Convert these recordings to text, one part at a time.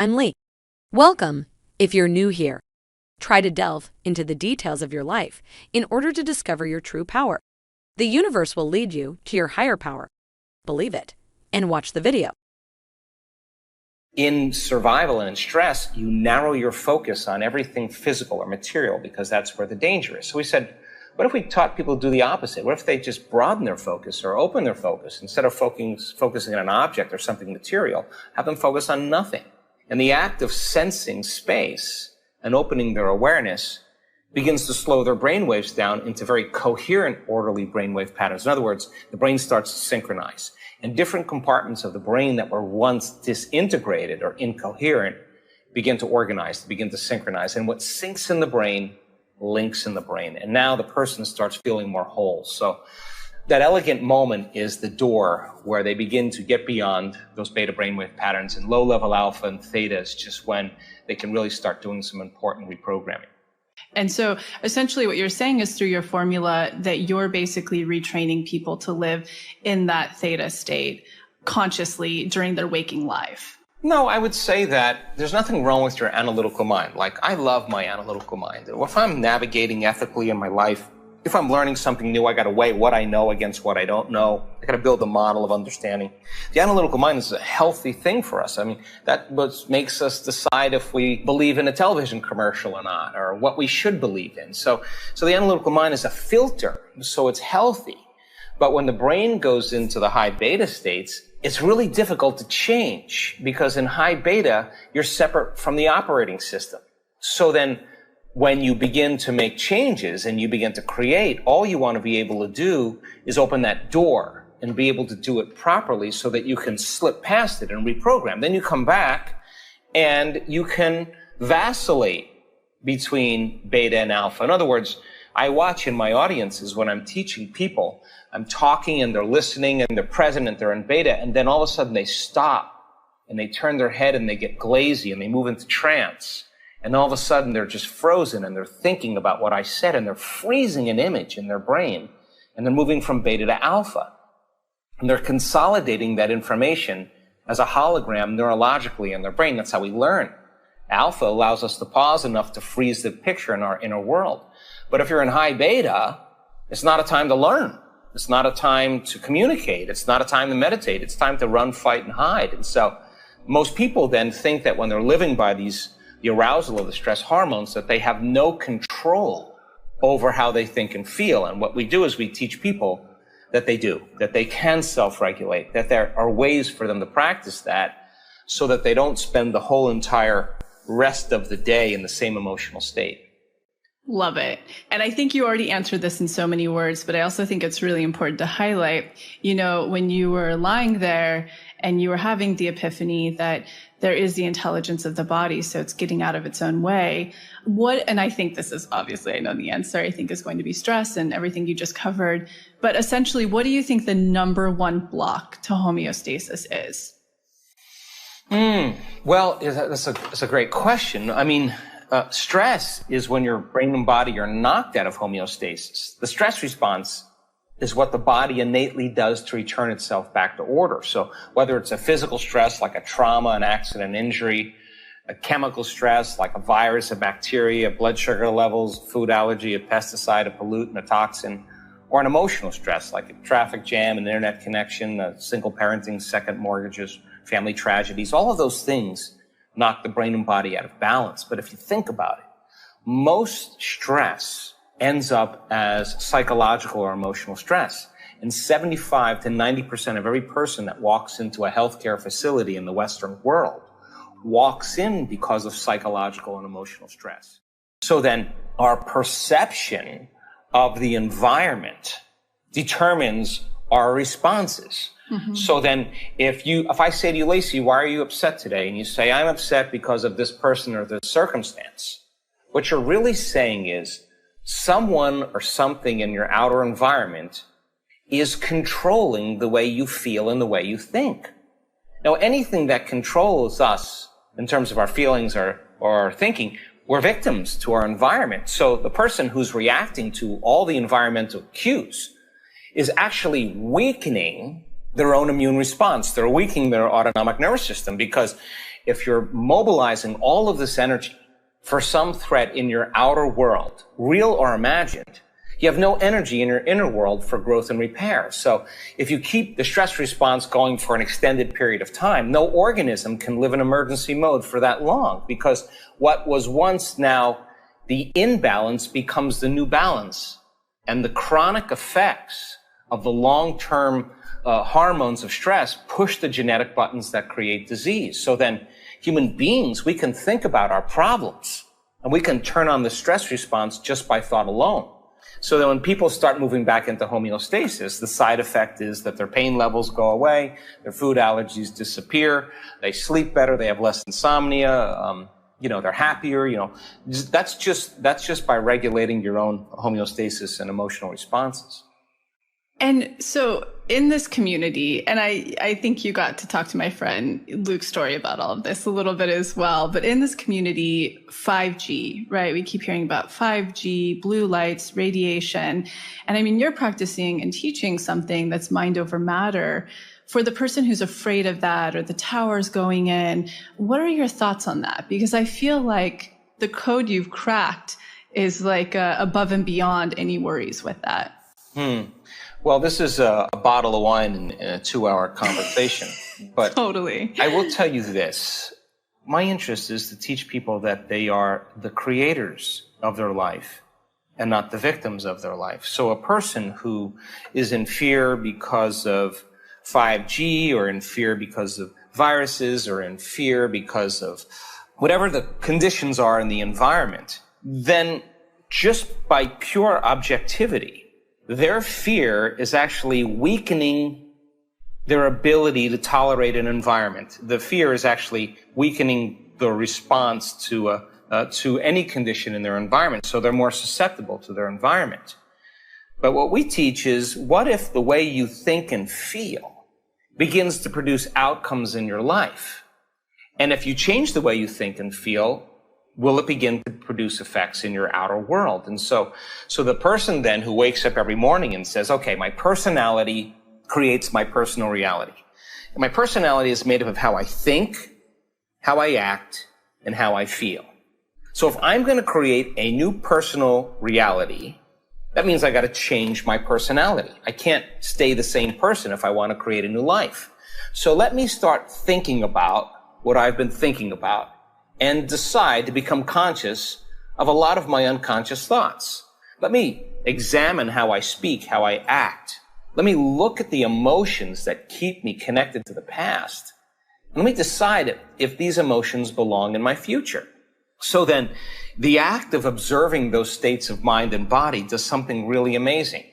I'm Lee. Welcome if you're new here. Try to delve into the details of your life in order to discover your true power. The universe will lead you to your higher power. Believe it and watch the video. In survival and in stress, you narrow your focus on everything physical or material because that's where the danger is. So we said, what if we taught people to do the opposite? What if they just broaden their focus or open their focus? Instead of focusing on an object or something material, have them focus on nothing. And the act of sensing space and opening their awareness begins to slow their brainwaves down into very coherent, orderly brainwave patterns. In other words, the brain starts to synchronize. And different compartments of the brain that were once disintegrated or incoherent begin to organize, begin to synchronize. And what syncs in the brain links in the brain. And now the person starts feeling more whole. So that elegant moment is the door where they begin to get beyond those beta brainwave patterns, and low-level alpha and theta is just when they can really start doing some important reprogramming. And so essentially what you're saying is through your formula that you're basically retraining people to live in that theta state consciously during their waking life. No, I would say that there's nothing wrong with your analytical mind. Like, I love my analytical mind. If I'm navigating ethically in my life, if I'm learning something new, I got to weigh what I know against what I don't know. I got to build a model of understanding. The analytical mind is a healthy thing for us. I mean, that what makes us decide if we believe in a television commercial or not, or what we should believe in. So the analytical mind is a filter, so it's healthy. But when the brain goes into the high beta states, it's really difficult to change because in high beta, you're separate from the operating system. So then when you begin to make changes and you begin to create, all you want to be able to do is open that door and be able to do it properly so that you can slip past it and reprogram. Then you come back and you can vacillate between beta and alpha. In other words, I watch in my audiences when I'm teaching people, I'm talking and they're listening and they're present and they're in beta, and then all of a sudden they stop and they turn their head and they get glazy and they move into trance. And all of a sudden, they're just frozen and they're thinking about what I said and they're freezing an image in their brain and they're moving from beta to alpha. And they're consolidating that information as a hologram neurologically in their brain. That's how we learn. Alpha allows us to pause enough to freeze the picture in our inner world. But if you're in high beta, it's not a time to learn. It's not a time to communicate. It's not a time to meditate. It's time to run, fight, and hide. And so most people then think that when they're living by the arousal of the stress hormones, that they have no control over how they think and feel. And what we do is we teach people that they do, that they can self-regulate, that there are ways for them to practice that so that they don't spend the whole entire rest of the day in the same emotional state. Love it. And I think you already answered this in so many words, but I also think it's really important to highlight, when you were lying there and you were having the epiphany that there is the intelligence of the body, so it's getting out of its own way. And I think this is obviously, I know the answer, I think is going to be stress and everything you just covered. But essentially, what do you think the number one block to homeostasis is? Well, that's a great question. I mean, stress is when your brain and body are knocked out of homeostasis. The stress response is what the body innately does to return itself back to order. So whether it's a physical stress like a trauma, an accident, injury, a chemical stress like a virus, a bacteria, blood sugar levels, food allergy, a pesticide, a pollutant, a toxin, or an emotional stress like a traffic jam, an internet connection, single parenting, second mortgages, family tragedies, all of those things knock the brain and body out of balance. But if you think about it, most stress ends up as psychological or emotional stress. And 75 to 90% of every person that walks into a healthcare facility in the Western world walks in because of psychological and emotional stress. So then our perception of the environment determines our responses. Mm-hmm. So then if I say to you, Lacey, why are you upset today? And you say, I'm upset because of this person or this circumstance. What you're really saying is someone or something in your outer environment is controlling the way you feel and the way you think. Now, anything that controls us in terms of our feelings or our thinking, we're victims to our environment. So the person who's reacting to all the environmental cues is actually weakening their own immune response. They're weakening their autonomic nervous system because if you're mobilizing all of this energy for some threat in your outer world, real or imagined, you have no energy in your inner world for growth and repair. So if you keep the stress response going for an extended period of time, no organism can live in emergency mode for that long, because what was once now the imbalance becomes the new balance. And the chronic effects of the long-term hormones of stress push the genetic buttons that create disease. So then human beings, we can think about our problems and we can turn on the stress response just by thought alone. So that when people start moving back into homeostasis, the side effect is that their pain levels go away, their food allergies disappear, they sleep better, they have less insomnia, they're happier, that's just by regulating your own homeostasis and emotional responses. And so in this community, and I think you got to talk to my friend Luke's story about all of this a little bit as well, but in this community, 5G, right? We keep hearing about 5G, blue lights, radiation. And I mean, you're practicing and teaching something that's mind over matter. For the person who's afraid of that or the towers going in, what are your thoughts on that? Because I feel like the code you've cracked is like above and beyond any worries with that. Well, this is a bottle of wine in a 2-hour conversation, but totally. I will tell you this. My interest is to teach people that they are the creators of their life and not the victims of their life. So a person who is in fear because of 5G or in fear because of viruses or in fear because of whatever the conditions are in the environment, then just by pure objectivity, their fear is actually weakening their ability to tolerate an environment. The fear is actually weakening the response to any condition in their environment, so they're more susceptible to their environment. But what we teach is, what if the way you think and feel begins to produce outcomes in your life? And if you change the way you think and feel, will it begin to produce effects in your outer world? And so the person then who wakes up every morning and says, okay, my personality creates my personal reality. And my personality is made up of how I think, how I act, and how I feel. So if I'm going to create a new personal reality, that means I got to change my personality. I can't stay the same person if I want to create a new life. So let me start thinking about what I've been thinking about and decide to become conscious of a lot of my unconscious thoughts. Let me examine how I speak, how I act. Let me look at the emotions that keep me connected to the past. Let me decide if these emotions belong in my future. So then, the act of observing those states of mind and body does something really amazing.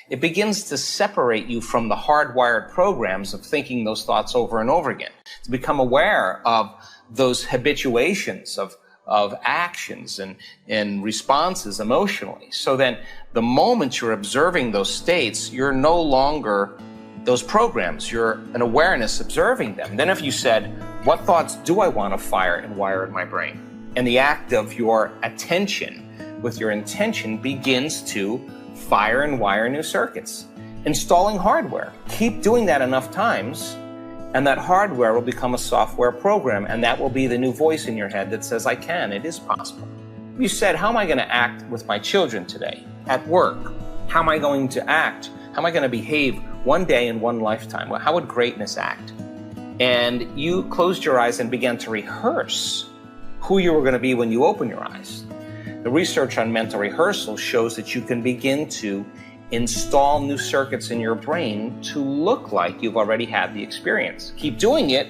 It begins to separate you from the hardwired programs of thinking those thoughts over and over again, to become aware of those habituations of actions and responses emotionally. So then the moment you're observing those states, you're no longer those programs. You're an awareness observing them. Then if you said, what thoughts do I want to fire and wire in my brain? And the act of your attention with your intention begins to fire and wire new circuits. Installing hardware. Keep doing that enough times, and that hardware will become a software program, and that will be the new voice in your head that says, I can, it is possible. You said, how am I going to act with my children today? At work? How am I going to act? How am I going to behave one day in one lifetime? Well, how would greatness act? And you closed your eyes and began to rehearse who you were going to be when you open your eyes. The research on mental rehearsal shows that you can begin to install new circuits in your brain to look like you've already had the experience. Keep doing it,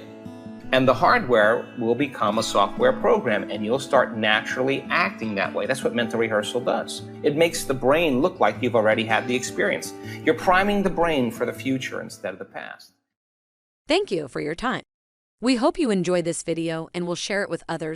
and the hardware will become a software program, and you'll start naturally acting that way. That's what mental rehearsal does. It makes the brain look like you've already had the experience. You're priming the brain for the future instead of the past. Thank you for your time. We hope you enjoyed this video and will share it with others